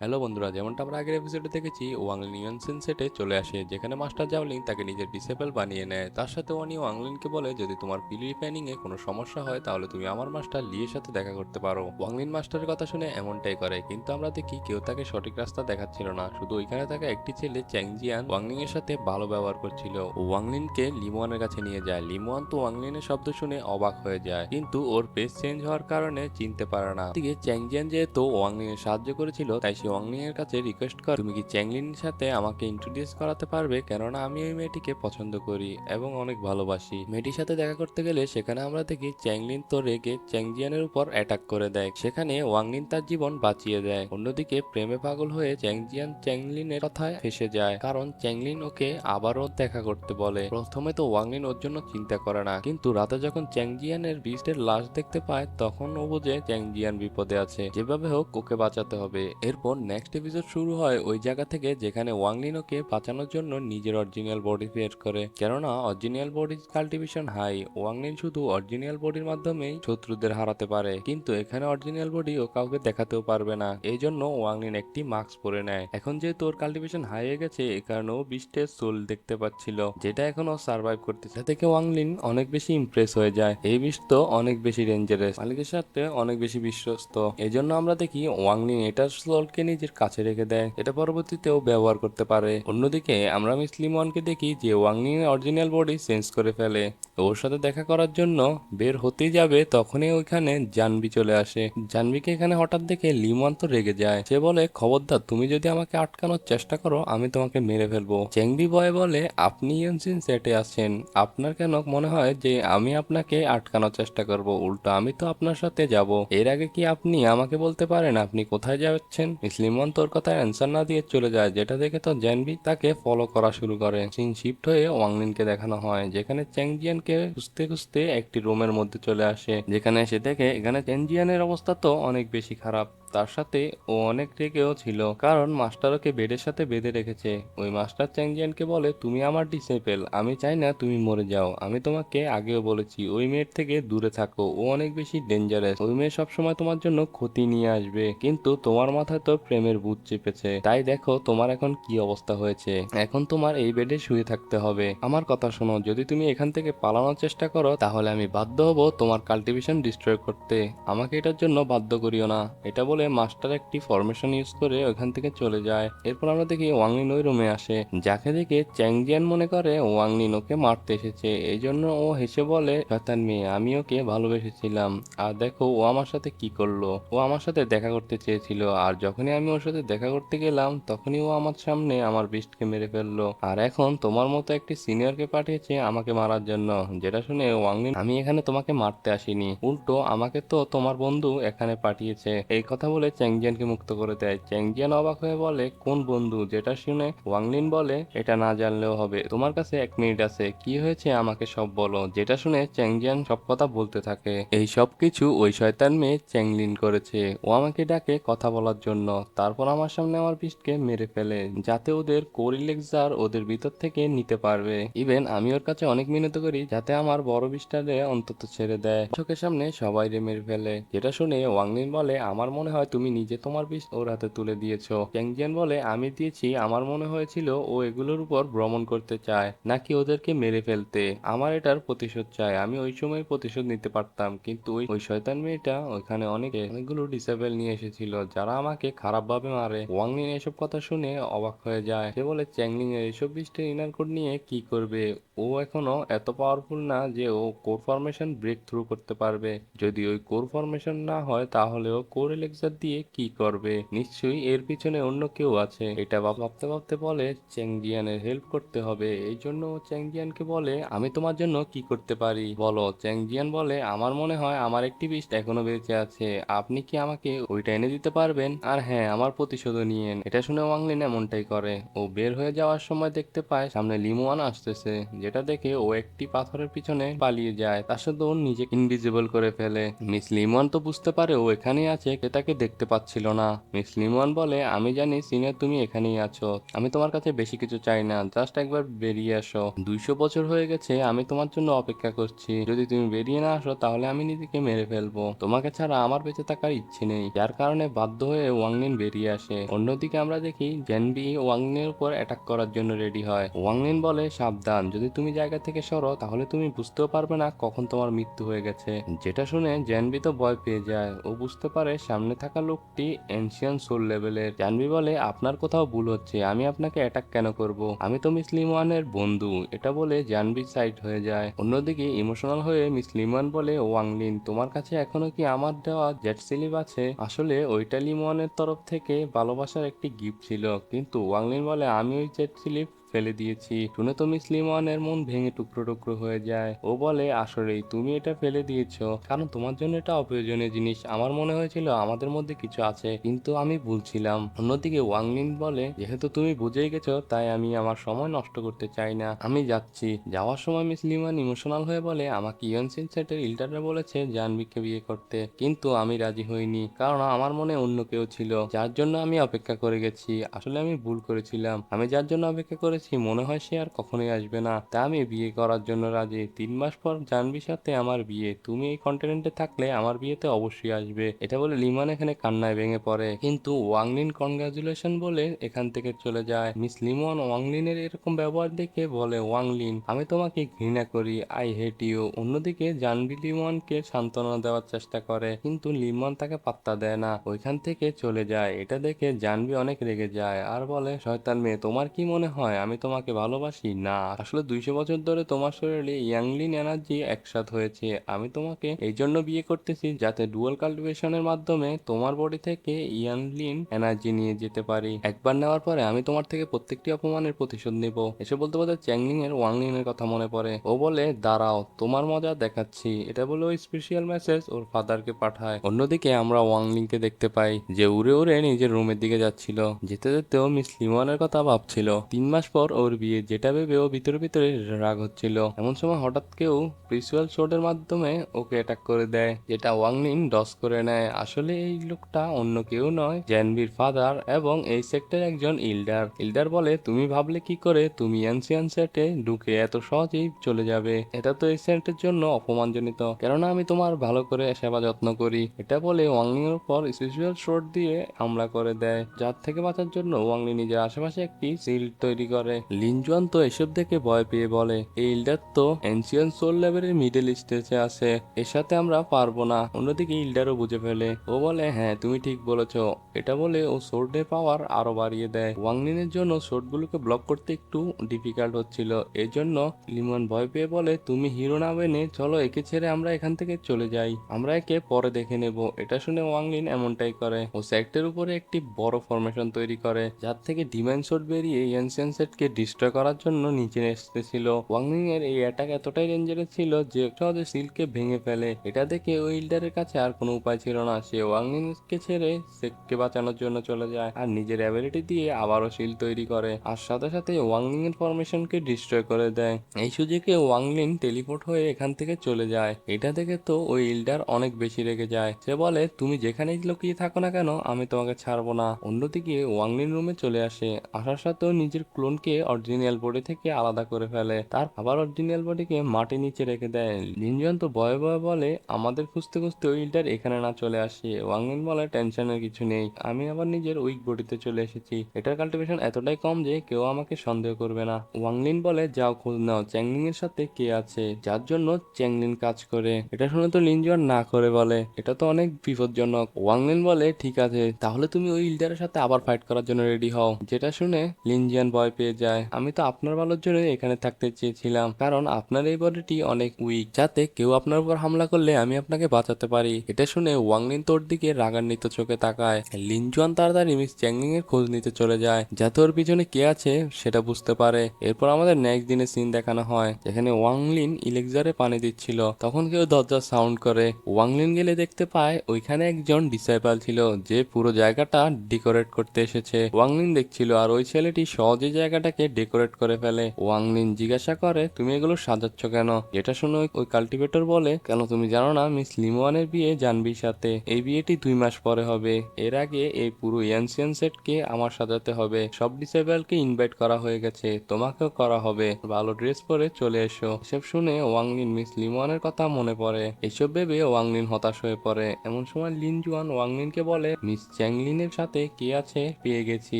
Hello বন্ধুরা, যেমনটা আমরা আগের এপিসোডে দেখেছি, ওয়াংলিন ইয়ানসেন সেটে চলে আসে যেখানে মাস্টার জাওলিং তাকে নিজের ডিসেবল বানিয়ে নেয়। তার সাথে ওয়ানি ওয়াংলিনকে বলে যদি তোমার প্ল্যানিং এ কোনো সমস্যা হয় তাহলে তুমি আমার মাস্টার লির সাথে দেখা করতে পারো। ওয়াংলিন মাস্টারের কথা শুনে এমনটাই করে, কিন্তু আমরা দেখি কেউ তাকে সঠিক রাস্তা দেখাচ্ছিল না। শুধু ওইখানে থাকা একটি ছেলে চ্যাংজিয়ান ওয়াংলিং এর সাথে ভালো ব্যবহার করছিল। ও ওয়াংলিনকে লিমুয়ানের কাছে নিয়ে যায়। লিমুয়ান তো ওয়াংলিনের শব্দ শুনে অবাক হয়ে যায়, কিন্তু ওর পেস চেঞ্জ হওয়ার কারণে চিনতে পারে না। এদিকে চ্যাংজিয়ান যেহেতু ওয়াংলিং এর সাহায্য করেছিল, তাই সে ওয়াংলিং এর কাছে রিকোয়েস্ট করে তুমি কি চ্যাংলিনের সাথে আমাকে ইন্ট্রোডিউস করাতে পারবে, কেননা আমি ওই মেয়েটিকে পছন্দ করি এবং অনেক ভালোবাসি। মেয়েটির সাথে দেখা করতে গেলে সেখানে আমরা দেখি চ্যাংলিন তো রেগে চ্যাংজিয়ানের উপর অ্যাটাক করে দেয়। সেখানে ওয়াংলিন তার জীবন বাঁচিয়ে দেয়। অন্যদিকে প্রেমে পাগল হয়ে চ্যাংজিয়ান চ্যাংলিনের কথায় ফেসে যায়, কারণ চ্যাংলিন ওকে আবারও দেখা করতে বলে। প্রথমে তো ওয়াংলিন ওর জন্য চিন্তা করে না, কিন্তু রাতে যখন চ্যাংজিয়ানের বিস্টের লাশ দেখতে পায় তখন ও বোঝে চ্যাংজিয়ান বিপদে আছে, যেভাবে হোক ওকে বাঁচাতে হবে। এরপর নেক্সট এপিসোড শুরু হয় ওই জায়গা থেকে যেখানে ওয়াংলিন ওকে বাঁচানোর জন্য নিজের অরিজিনাল বডি ক্রিয়েট করে, কেননা অরিজিনাল বডির কাল্টিভেশন হাই। ওয়াংলিন শুধু অরিজিনাল বডির মাধ্যমেই শত্রুদের হারাতে পারে, কিন্তু এখানে অরিজিনাল বডি ও কাউকে দেখাতেও পারবে না। এই জন্য ওয়াংলিন একটি মাস্ক পরে নেয়। এখন যেহেতু ওর কাল্টিভেশন হাই হয়ে গেছে, এই কারণে ও বিস্টের সোল দেখতে পাচ্ছিল, যেটা এখনো সার্ভাইভ করতেছে। থেকে ওয়াংলিন অনেক বেশি ইমপ্রেস হয়ে যায়। এই বিস্ট তো অনেক বেশি ডেঞ্জারাস, মালিকের সাথে অনেক বেশি বিশ্বস্ত। এই জন্য আমরা দেখি ওয়াংলিন এটার সোলকে নিজের কাছে রেখে দেয়, এটা পরবর্তীতেও ব্যবহার করতে পারে। অন্যদিকে আমরা মিস লিমনকে দেখি যে ওয়াংলিন অরিজিনাল বডি চেঞ্জ করে ফেলে। ওর সাথে দেখা করার জন্য বের হতেই যাবে, তখনই ওইখানে জানবি চলে আসে। জানবিকে এখানে হঠাৎ দেখে লিমন তো রেগে যায়। সে বলে খবরদার, তুমি যদি আমাকে আটকানোর চেষ্টা করো আমি তোমাকে মেরে ফেলবো। চেংবি বয় বলে আপনি ইয়নসিন সেটে আছেন, আপনার কেন মনে হয় যে আমি আপনাকে আটকানোর চেষ্টা করব? উল্টো আমি তো আপনার সাথে যাব। এর আগে কি আপনি আমাকে বলতে পারেন আপনি কোথায় যাচ্ছেন? মিস লিমন তোর কথায় অ্যান্সার না দিয়ে চলে যায়, যেটা দেখে তো জানবি তাকে ফলো করা শুরু করে। সিন শিফট হয়ে ওয়াংলিনকে দেখানো হয়, যেখানে চ্যাংজিয়ানকে খুঁজতে খুঁজতে একটি রুমের মধ্যে চলে আসে। যেখানে এসে দেখে এখানে চ্যাংজিয়ানের অবস্থা তো অনেক বেশি খারাপ। তার সাথে ও অনেক রেগেও ছিল, কারণ মাস্টার ওকে বেডের সাথে বেঁধে রেখেছে। ওই মাস্টার চ্যাংজিয়ানকে বলে তুমি আমার ডিসেবল, আমি চাই না তুমি মরে যাও। আমি তোমাকে আগেও বলেছি ওই মেয়ের থেকে দূরে থাকো, ও অনেক বেশি ডেঞ্জারাস। ওই মেয়ে সবসময় তোমার জন্য ক্ষতি নিয়ে আসবে, কিন্তু তোমার মাথায় তো প্রেমের ভূত চেপেছে। তাই দেখো তোমার এখন কি অবস্থা হয়েছে। এখন তোমার এই বেডে শুয়ে থাকতে হবে। আমার কথা শোনো, যদি তুমি এখান থেকে পালানোর চেষ্টা করো তাহলে আমি বাধ্য হব তোমার কাল্টিভেশন ডিস্ট্রয় করতে। আমাকে এটার জন্য বাধ্য করিও না। এটা বলে মাস্টার একটি ফরমেশন ইউজ করে ওখান থেকে চলে যায়। এরপর আমরা দেখি ওয়াংলিন ওই রুমে আসে, যাকে দেখে চ্যাংজিয়ান মনে করে ওয়াংলিন ওকে মারতে এসেছে। এই জন্য ও হেসে বলে শয়তান মেয়ে, আমি ওকে ভালোবেসেছিলাম, আর দেখো ও আমার সাথে কি করলো। ও আমার সাথে দেখা করতে চেয়েছিল, আর যখনই আমি ওর সাথে দেখা করতে গেলাম তখনই ও আমার সামনে আমার বিস্টকে মেরে ফেললো। আর এখন তোমার মতো একটি সিনিয়রকে পাঠিয়েছে আমাকে মারার জন্য। যেটা শুনে ওয়াংলিন, আমি এখানে তোমাকে মারতে আসিনি, উল্টো আমাকে তো তোমার বন্ধু এখানে পাঠিয়েছে। এই কথা বলে চ্যাংজিয়ানকে মুক্ত করে দেয়। চ্যাংজিয়ান অবাক হয়ে বলে কোন বন্ধু? যেটা শুনে ওয়াংলিন বলে এটা না জানলেও হবে, তোমার কাছে 1 মিনিট আছে, কি হয়েছে আমাকে সব বলো। যেটা শুনে চ্যাংজিয়ান সব কথা বলতে থাকে। এই সব কিছু ওই শয়তান মেয়ে চ্যাংলিন করেছে। ও আমাকে ডাকে কথা বলার জন্য, তারপর আমার সামনে আমার বিস্টকে মেরে ফেলে, যাতে ওদের কোরিলেক্সার ওদের ভিতর থেকে নিতে পারবে। ইভেন আমি ওর কাছে অনেক মিনতি করি যাতে আমার বড় বিস্টারে অন্তত ছেড়ে দেয়। চোখের সামনে সবাই মেরে ফেলে। যেটা শুনে ওয়াংলিন বলে আমার মনে হয় তুমি নিজে তোমার বিষ ওর হাতে তুলে দিয়েছো। চ্যাংজিয়ান বলে আমি দিয়েছি, আমার মনে হয়েছিল ও এগুলোর উপর ভ্রমণ করতে চায়, নাকি ওদেরকে মেরে ফেলতে। আমার এটার প্রতিশোধ চাই, আমি ওই সময় প্রতিশোধ নিতে পারতাম, কিন্তু ওই ওই শয়তান মেয়েটা ওইখানে অনেকগুলো ডিসেবল নিয়ে এসেছিল যারা আমাকে খারাপভাবে মারে। ওয়াংলিন এসব কথা শুনে অবাক হয়ে যায়। সে বলে চ্যাংলিন এর এসব বৃষ্টির ইনার কোড নিয়ে কি করবে? ও এখনো এত পাওয়ারফুল না যে ও কোর ফরমেশন ব্রেক থ্রু করতে পারবে। যদি ওই কোর ফরমেশন না হয় তাহলে ও কোর এলেক্সার দিয়ে কি করবে? নিশ্চয়ই এর পিছনে অন্য কেউ আছে। এটা ভাবতে ভাবতে বলে চ্যাংজিয়ানের হেল্প করতে হবে। এই জন্য ও চ্যাংজিয়ানকে বলে আমি তোমার জন্য কি করতে পারি বলো। চ্যাংজিয়ান বলে আমার মনে হয় আমার একটি বিস্ট এখনো বেঁচে আছে, আপনি কি আমাকে ওইটা এনে দিতে পারবেন? আর হ্যাঁ, আমার প্রতিশোধও নিয়েন। এটা শুনে ওয়াংলিন এমনটাই করে। ও বের হয়ে যাওয়ার সময় দেখতে পায় সামনে লিমুয়ান আসতেছে, যেটা দেখে ও একটি পাথরের পিছনে পালিয়ে যায়। তার সাথে ও নিজে ইনভিজিবল করে ফেলে। মিস লিমুয়ান তো বুঝতে পারে ও এখানেই আছে, সে তাকে দেখতে পাচ্ছিল না। মিস লিমন বলে, আমি জানি সিনিয়র তুমি এখানেই আছো, আমি তোমার কাছে বেশি কিছু চাই না, জাস্ট একবার বেরিয়ে আসো। 200 বছর হয়ে গেছে আমি তোমার জন্য অপেক্ষা করছি, যদি তুমি বেরিয়ে না আসো তাহলে আমি নিজেকে মেরে ফেলবো। তোমাকে ছাড়া আমার বেঁচে থাকার ইচ্ছে নেই। যার কারণে বাধ্য হয়ে ওয়াংলিন বেরিয়ে আসে। অন্যদিকে আমরা দেখি জেনবি ওয়াংলিনের উপর অ্যাটাক করার জন্য রেডি হয়। ওয়াংলিন বলে, সাবধান, যদি তুমি জায়গা থেকে সরো তাহলে তুমি বুঝতেও পারবে না কখন তোমার মৃত্যু হয়ে গেছে। যেটা শুনে জেনবি তো ভয় পেয়ে যায়। ও বুঝতে পারে সামনে থাকা লোকটি এনশিয়ান সোল লেভেলের। জানবি বলে, আপনার কোথাও ভুল হচ্ছে, আমি আপনাকে অ্যাটাক কেন করব, আমি তো মিস লিমওয়ানের বন্ধু। এটা বলে জানবি সাইড হয়ে যায়। অন্যদিকে ইমোশনাল হয়ে মিস লিমওয়ান বলে, ওয়াংলিন, তোমার কাছে এখনো কি আমার দেওয়া জেট স্লিপ আছে? আসলে ওইটা লিমওয়ানের তরফ থেকে ভালোবাসার একটি গিফট ছিল, কিন্তু ওয়াংলিন বলে, আমি ওই জেট স্লিপ ফেলে দিয়েছি। শুনে তো মিস লিমনের মন ভেঙে টুকরো টুকরো হয়ে যায়। ও বলে, আসলেই তুমি এটা ফেলে দিয়েছো কারণ তোমার জন্য এটা অপ্রয়োজনীয় জিনিস। আমার মনে হয়েছিল আমাদের মধ্যে কিছু আছে, কিন্তু আমি ভুলছিলাম। অন্যদিকে ওয়াংলিন বলে, যেহেতু তুমি বুঝেই গেছো তাই আমি আমার সময় নষ্ট করতে চাই না, আমি যাচ্ছি। যাওয়ার সময় মিস লিমান ইমোশনাল হয়ে বলে, আমাকে ইয়নসিন সেটের ইল্ডাররা বলেছে জাহ্নবীকে বিয়ে করতে, কিন্তু আমি রাজি হইনি কারণ আমার মনে অন্য কেউ ছিল যার জন্য আমি অপেক্ষা করে গেছি। আসলে আমি ভুল করেছিলাম, আমি যার জন্য অপেক্ষা করেছি মনে হয় সে আর কখনোই আসবে না, তা আমি বিয়ে করার জন্য রাজি। 3 মাস পর জাহ্নবীর সাথে আমার বিয়ে, তুমি এই কন্টিনেন্টে থাকলে আমার বিয়েতে অবশ্যই আসবে। এটা বলে লিমান এখানে কান্নায় ভেঙে পড়ে, কিন্তু ওয়াংলিন কনগ্রাচুলেশন বলে এখান থেকে চলে যায়। মিস লিমন ওয়াংলিনের এরকম ব্যবহার দেখে বলে, ওয়াংলিন, আমি তোমাকে ঘৃণা করি, আই হেট ইউ। অন্যদিকে জাহ্নবী লিমনকে সান্ত্বনা দেওয়ার চেষ্টা করে, কিন্তু লিমন তাকে পাত্তা দেয় না, ওইখান থেকে চলে যায়। এটা দেখে জাহ্নবী অনেক রেগে যায় আর বলে, শয়তান মেয়ে, তোমার কি মনে হয় আমি তোমাকে ভালোবাসি? না, আসলে 200 বছর ধরে তোমার শরীরে ইয়াংলিন এনার্জি একসাথ হয়েছে। আমি তোমাকে এই জন্য বিয়ে করতেছি যাতে ডুয়াল কাল্টিভেশনের মাধ্যমে তোমার বডি থেকে ইয়াংলিন এনার্জি নিয়ে যেতে পারি। একবার নেওয়ার পরে আমি তোমার থেকে প্রত্যেকটি অপমানের প্রতিশোধ নেব। এসে বলতে বলতে চ্যাংলিং এর ওয়াংলিন এর কথা মনে পড়ে। ও বলে, দাঁড়াও, তোমার মজা দেখাচ্ছি। এটা বলে ওই স্পেশাল মেসেজ ওর ফাদারকে পাঠায়। অন্যদিকে আমরা ওয়াংলিংকে দেখতে পাই যে উড়ে উড়ে নিজের রুমের দিকে যাচ্ছিল। যেতে যেতে ও মিস লিমনের কথা ভাবছিল। 3 মাস পর ওর বিয়ে, যেটা ভেবে ও ভিতরে ভিতরে রাগ হচ্ছিল। এমন সময় হঠাৎ কেউ প্রিসুয়াল শোডের মাধ্যমে ওকে অ্যাটাক করে দেয়, যেটা ওয়াংলিন ডস করে নেয়। আসলে এই লোকটা অন্য কেউ নয়, জ্যানবির ফাদার এবং এই সেক্টর একজন ইল্ডার। ইল্ডার বলে, তুমি ভাবলে কি করে তুমি এনসিয়ান সেটে ঢুকে এত সহজেই চলে যাবে? এটা তো এই সেটের জন্য অপমানজনিত, কেননা আমি তোমার ভালো করে সেবা যত্ন করি। এটা বলে ওয়াংলিং এর উপর স্পেশাল শট দিয়ে হামলা করে দেয়। যার থেকে বাঁচার জন্য ওয়াংলি নিজের আশেপাশে একটি শিল্ড তৈরি করে। লিনজুয়ান তো এসব দেখে ভয় পেয়ে বলে, এই ইল্ডার তো এনসিয়ান সোল লেভেলের মিডল স্টেজে আছে, এর সাথে আমরা পারবো না। অন্যদিকে ইল্ডারও বুঝে ফেলে। ও বলে, হ্যাঁ তুমি ঠিক বলেছো। এটা বলে ও সোর্ডের পাওয়ার আরো বাড়িয়ে দেয়। ওয়াংলিনের জন্য সোর্ডগুলোকে ব্লক করতে একটু ডিফিকাল্ট হচ্ছিল, এই জন্য লিমন ভয় পেয়ে বলে, তুমি হিরো না বেনে চলো, একে ছেড়ে আমরা এখান থেকে চলে যাই, আমরা একে পরে দেখে নেব। এটা শুনে ওয়াংলিন এমনটাই করে। ও সেক্টর উপরে একটি বড় ফরমেশন তৈরি করে, যার থেকে ডিমান্ড শট বেরিয়ে এনসিয়ান সেটকে ডিস্ট্রয় করার জন্য নিচে এসেছিল। ওয়াংলিং এর এই অ্যাটাক এতটাই ডেঞ্জারাস ছিল যে সহজে সিলকে ভেঙে ফেলে। এটা দেখে ওই ইল্ডারের কাছে আর কোনো উপায় ছিল না, সে ওয়াংলিংকে ছেড়ে সেককে বাঁচানোর জন্য চলে যায় আর নিজের অ্যাবিলিটি দিয়ে আবারও শিল তৈরি করে, আর সাথে সাথে ওয়াংলিং এর ফরমেশনকে ডিস্ট্রয় করে দেয়। এই সুযোগে ওয়াংলিন টেলিপোর্ট হয়ে এখান থেকে চলে যায়। এটা দেখে তো ওই ইল্ডার অনেক বেশি রেগে যায়। সে বলে, তুমি যেখানেই লুকিয়ে থাকো না কেন আমি তোমাকে ছাড়বো না। অন্যদিকে ওয়াংলিন রুমে চলে আসে, আসার সাথেও নিজের ক্লোনকে অরিজিনাল বডি থেকে আলাদা করে ফেলে, তার আবার অরিজিনাল বডিকে মাটির নিচে রেখে দেয়। লিনজন তো ভয়ে ভয়ে বলে, আমাদের খুঁজতে খুঁজতে ওই ইল্ডার এখানে না চলে আসে। ওয়াংলিন বলে, টেনশনের কিছু নেই, আমি আবার নিজের উইক বডিতে চলে এসেছি, এটার কাল্টিভেশন এতটাই কম যে কেউ আমাকে সন্দেহ করবে না। ওয়াংলিন বলে, যাও খোঁজ নাও চ্যাংলিং এর সাথে কে আছে যার জন্য চ্যাংলিন কাজ করে। এটা শুনে তো লিনজন না করে বলে, এটা তো অনেক বিপজ্জনক। ওয়াংলিন বলে, ঠিক আছে, তাহলে তুমি ওই ইল্ডারের সাথে আবার ফাইট করার জন্য রেডি হও। যেটা শুনে লিনজিয়ান ভয় পেয়ে যায়। আমি তো আপনার ভালোর জন্য এখানে থাকতে চেয়েছিলাম, কারণ আপনার এই বডিটি অনেক উইক, যাতে কেউ আপনার উপর হামলা করলে আমি আপনাকে বাঁচাতে পারি। এটা শুনে ওয়াংলিন তোর দিকে রাগান্বিত চোখে তাকায়। লিনজুয়ান তাড়াতাড়ি মিস চ্যাংলিং এর খোঁজ নিতে চলে যায়, যাতে ওর পিছনে কে আছে সেটা বুঝতে পারে। এরপর আমাদের নেক্সট দিনের সিন দেখানো হয়, যেখানে ওয়াংলিন ইলেকজারে পানি দিচ্ছিল, তখন কেউ দরজা সাউন্ড করে। ওয়াংলিন গেলে দেখতে পায় ওইখানে একজন ডিসাইপল ছিল যে পুরো জায়গাটা ডেকোরেট করতে এসেছে। ওয়াংলিন দেখছিল আর ওই ছেলেটি সহজে জায়গাটা জায়গাটাকে ডেকোরেট করে ফেলে। ওয়াংলিন জিজ্ঞাসা করে তুমি এগুলো সাজাচ্ছ কেন? যেটা শুনে ওই কাল্টিভেটর বলে কেন তুমি জানো না মিস লিমোয়ানের বিয়ে জানবির সাথে? এই বিয়েটি 2 মাস পরে হবে। এর আগে এই পুরো এনসিয়েন্ট সেটকে আমার সাজাতে হবে। সব ডিসেবলকে ইনভাইট করা হয়ে গেছে, তোমাকেও করা হবে। ভালো ড্রেস পরে চলে এসো। এসব শুনে ওয়াংলিন মিস লিমোয়ানের কথা মনে পড়ে। এসব ভেবে ওয়াংলিন হতাশ হয়ে পড়ে। এমন সময় লিন জুয়ান ওয়াংলিনকে বলে মিস চ্যাংলিনের সাথে কে আছে পেয়ে গেছি।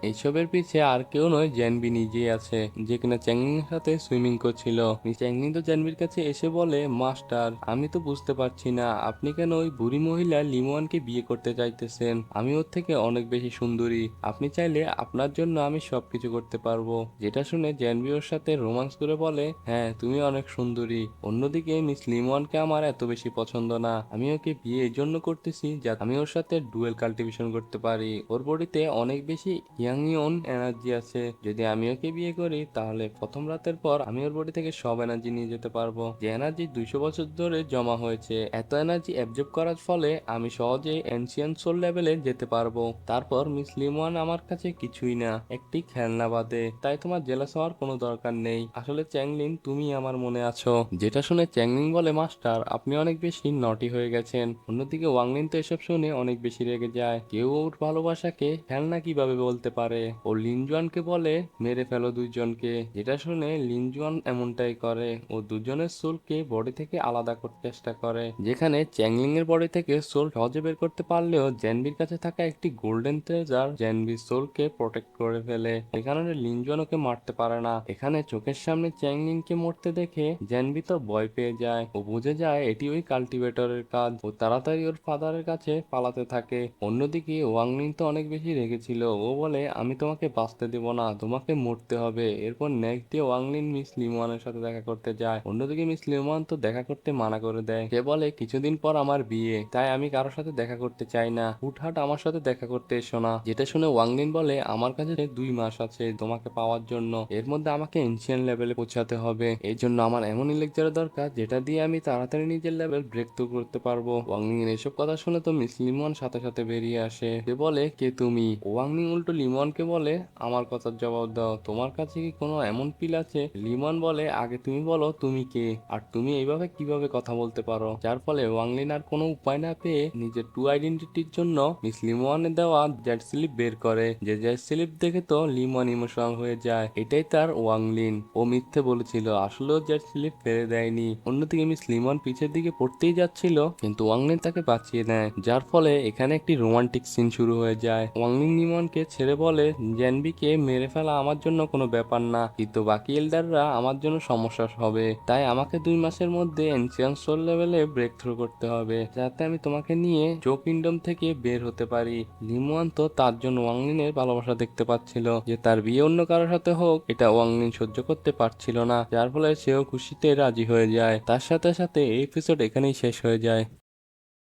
এইসবের পিছে আর কেউ নয়, জ্যানবি নিজেই আছে, যে কিনা চ্যাংলিনের সাথে সুইমিং করছিল। মিস চ্যাংলিন তো জ্যানবির কাছে এসে বলে মাস্টার, আমি তো বুঝতে পারছি না আপনি কেন ওই বুড়ি মহিলা লিমোয়ানকে বিয়ে করতে চাইতেছেন। আমি ওর থেকে অনেক বেশি সুন্দরী। আপনি চাইলে আপনার জন্য আমি সবকিছু করতে পারবো। যেটা শুনে জ্যানবি ওর সাথে রোমান্স করে বলে হ্যাঁ তুমি অনেক সুন্দরী। অন্যদিকে মিস লিমোয়ানকে আমার এত বেশি পছন্দ না। আমি ওকে বিয়ে এই জন্য করতেছি যাতে আমি ওর সাথে ডুয়েল কাল্টিভেশন করতে পারি। ওর বডিতে অনেক বেশি ইয়াংইয়ন এনার্জি আছে। যদি আমি ওকে বিয়ে করি তাহলে প্রথম রাতের পর আমি ওর বডি থেকে সব এনার্জি নিয়ে যেতে পারবো, যে এনার্জি 200 বছর ধরে জমা হয়েছে। এত এনার্জি অ্যাবজর্ব করার ফলে আমি সহজেই এনশিয়ান্ট সোল লেভেলে যেতে পারবো। তারপর মিস লিমোয়ান আমার কাছে কিছুই না, একটি খেলনা বাদে। তাই তোমার জেলাস হওয়ার কোনো দরকার নেই। আসলে চ্যাংলিন তুমি আমার মনে আছো। যেটা শুনে চ্যাংলিন বলে মাস্টার আপনি অনেক বেশি নটি হয়ে গেছেন। অন্যদিকে ওয়াংলিন তো এসব শুনে অনেক বেশি রেগে যায়। কেউ ওর ভালোবাসাকে খেলনা কিভাবে বলতে পারে। ও লিনজুয়ানকে বলে মেরে ফেলো দুইজনকে। যেটা শুনে লিনজুয়ান এমনটাই করে। ও দুজনের সোলকে বডি থেকে আলাদা করতে চেষ্টা করে। যেখানে চ্যাংলিং এর বডি থেকে সোল সহজে বের করতে পারলেও জ্যানবির কাছে থাকা একটি গোল্ডেন ট্রেজার জ্যানবির সোলকে প্রোটেক্ট করে ফেলে। এখানে লিনজুয়ান ওকে মারতে পারে না। এখানে চোখের সামনে চ্যাংলিং কে মরতে দেখে জ্যানবি তো ভয় পেয়ে যায়। ও বুঝে যায় এটি ওই কাল্টিভেটরের কাজ। ও তাড়াতাড়ি ওর ফাদারের কাছে পালাতে থাকে। অন্যদিকে ওয়াংলিং তো অনেক বেশি রেগেছিল। ও বলে আমি তোমাকে বাঁচতে দেব না, তোমাকে মরতে হবে। এরপর নেক্সট ডে ওয়াংলিন মিস লিমোয়ানের সাথে দেখা করতে যায়। অন্যদিকে মিস লিমোয়ান তো দেখা করতে মানা করে দেয়। সে বলে কিছুদিন পর আমার বিয়ে, তাই আমি কারোর সাথে দেখা করতে চাই না। হুটহাট আমার সাথে দেখা করতে এসো না। যেটা শুনে ওয়াংলিন বলে আমার কাছে 2 মাস আছে তোমাকে পাওয়ার জন্য। এর মধ্যে আমাকে এনশিয়ান লেভেলে পৌঁছাতে হবে। এই জন্য আমার এমন ইলেকচার দরকার যেটা দিয়ে আমি তাড়াতাড়ি নিজের লেভেল ব্রেক থ্রু করতে পারবো। ওয়াংলিং এর এসব কথা শুনে তো মিস লিমন সাথে সাথে বেরিয়ে আসে। সে বলে কে তুমি? ওয়াংলিং উল্টো লিমনকে বলে আমার কথার জবাব দাও, তোমার কাছে কি কোনো এমন পিল আছে? লিমন বলে আগে তুমি বলো তুমি কে, আর তুমি এইভাবে কিভাবে কথা বলতে পারো? যার ফলে ওয়াংলিন আর কোনো উপায় না পেয়ে নিজের টু আইডেন্টিটির জন্য মিস লিমনের দেওয়া জেট স্লিপ বের করে। যে জেট স্লিপ দেখে তো লিমন ইমোশনাল হয়ে যায়। এটাই তার ওয়াংলিন। ও মিথ্যে বলেছিল, আসলেও জেট স্লিপ ফেলে দেয়নি। অন্যদিকে মিস লিমন পিছের দিকে পড়তেই যাচ্ছিল, কিন্তু ওয়াংলিন তাকে বাঁচিয়ে নেয়। যার ফলে এখানে একটি রোমান্টিক সিন শুরু হয়ে যায়। ওয়াংলিন লিমনকে ছেড়ে বলে জ্যানবিকে মেরে ফেলা আমার জন্য কোনো ব্যাপার না, কিন্তু বাকি এল্ডাররা আমার জন্য সমস্যা হবে। তাই আমাকে 2 মাসের মধ্যে এনশিয়ান্ট সোল লেভেলে ব্রেক থ্রু করতে হবে, যাতে আমি তোমাকে নিয়ে জো কিংডম থেকে বের হতে পারি। লিমওয়ান তো তার জন্য ওয়াংলিনের ভালোবাসা দেখতে পাচ্ছিল। যে তার বিয়ে অন্য কারোর সাথে হোক এটা ওয়াংলিন সহ্য করতে পারছিল না। যার ফলে সেও খুশিতে রাজি হয়ে যায়। তার সাথে সাথে এই এপিসোড এখানেই শেষ হয়ে যায়।